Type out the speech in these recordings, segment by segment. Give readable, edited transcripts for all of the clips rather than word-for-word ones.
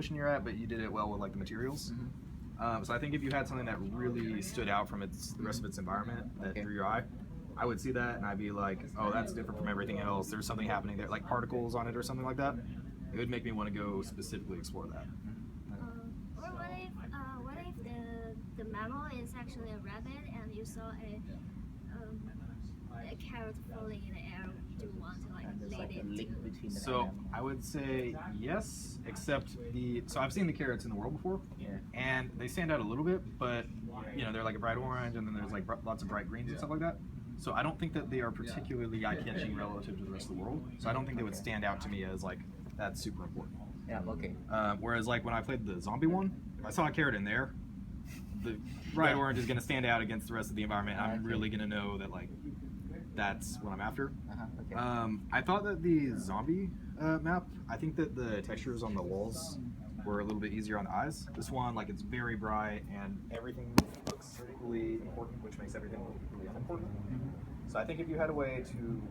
position you're at, but you did it well with like the materials. So I think if you had something that really stood out from the rest of its environment that drew your eye, I would see that and I'd be like, oh, that's different from everything else. There's something happening there, like particles on it or something like that. It would make me want to go specifically explore that. Or what if the mammal is actually a rabbit and you saw a carrot falling in the air? Do you want to like lead it? link between the So animals. I would say yes, except so I've seen the carrots in the world before, and they stand out a little bit, but you know they're like a bright orange, and then there's like lots of bright greens and stuff like that. So I don't think that they are particularly eye-catching relative to the rest of the world. So I don't think they would stand out to me as like that's super important. Yeah, okay. Whereas like when I played the zombie one, if I saw a carrot in there, the bright orange is going to stand out against the rest of the environment. I'm really going to know that like that's what I'm after. Okay. I thought that the zombie map, I think that the textures on the walls were a little bit easier on the eyes. This one, like, it's very bright and everything looks really important, which makes everything look really unimportant. So I think if you had a way to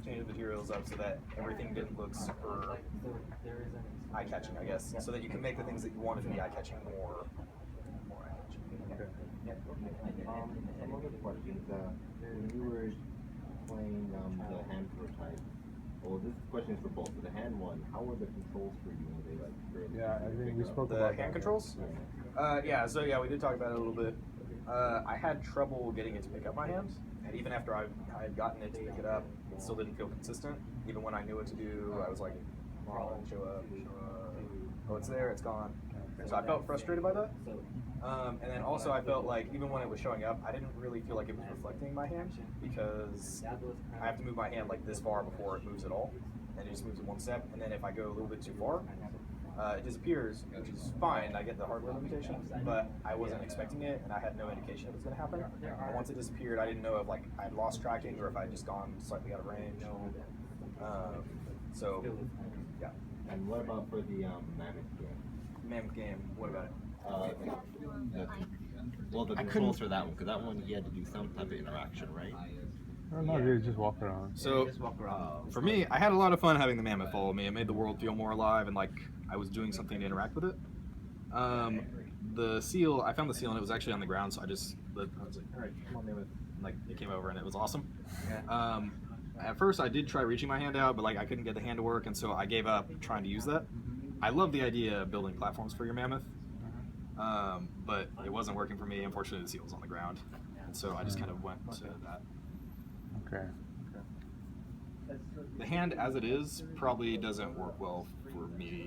change the materials up so that everything didn't look super eye-catching, I guess, so that you can make the things that you wanted to be eye-catching more eye-catching. Some other questions. When you were playing the hand prototype, well, this question is for both. For the hand one, how were the controls for you? Were they like fairly I think we spoke The about hand that. controls? So we did talk about it a little bit. I had trouble getting it to pick up my hand, and even after I had gotten it to pick it up, it still didn't feel consistent. Even when I knew what to do, I was like, oh, show up. Oh, it's there, it's gone. So I felt frustrated by that. And then also I felt like even when it was showing up, I didn't really feel like it was reflecting my hand because I have to move my hand like this far before it moves at all. And it just moves in one step. And then if I go a little bit too far, it disappears, which is fine. I get the hardware limitation, but I wasn't expecting it and I had no indication it was going to happen. And once it disappeared, I didn't know if like I had lost tracking or if I had just gone slightly out of range. Yeah. And what about for the Mammoth game? Mammoth game, what about it? The controls for that one, because that one you had to do some type of interaction, right? No, dude, just walk around. So Just walk around. for me, I had a lot of fun having the mammoth follow me. It made the world feel more alive and like I was doing something to interact with it. The seal, I found the seal and it was actually on the ground, so I was like, all right, come on, mammoth. And, like, it came over and it was awesome. At first, I did try reaching my hand out, but like I couldn't get the hand to work, and so I gave up trying to use that. I love the idea of building platforms for your mammoth, but it wasn't working for me. Unfortunately, the seal was on the ground, and so I just kind of went to that. Okay. The hand, as it is, probably doesn't work well for me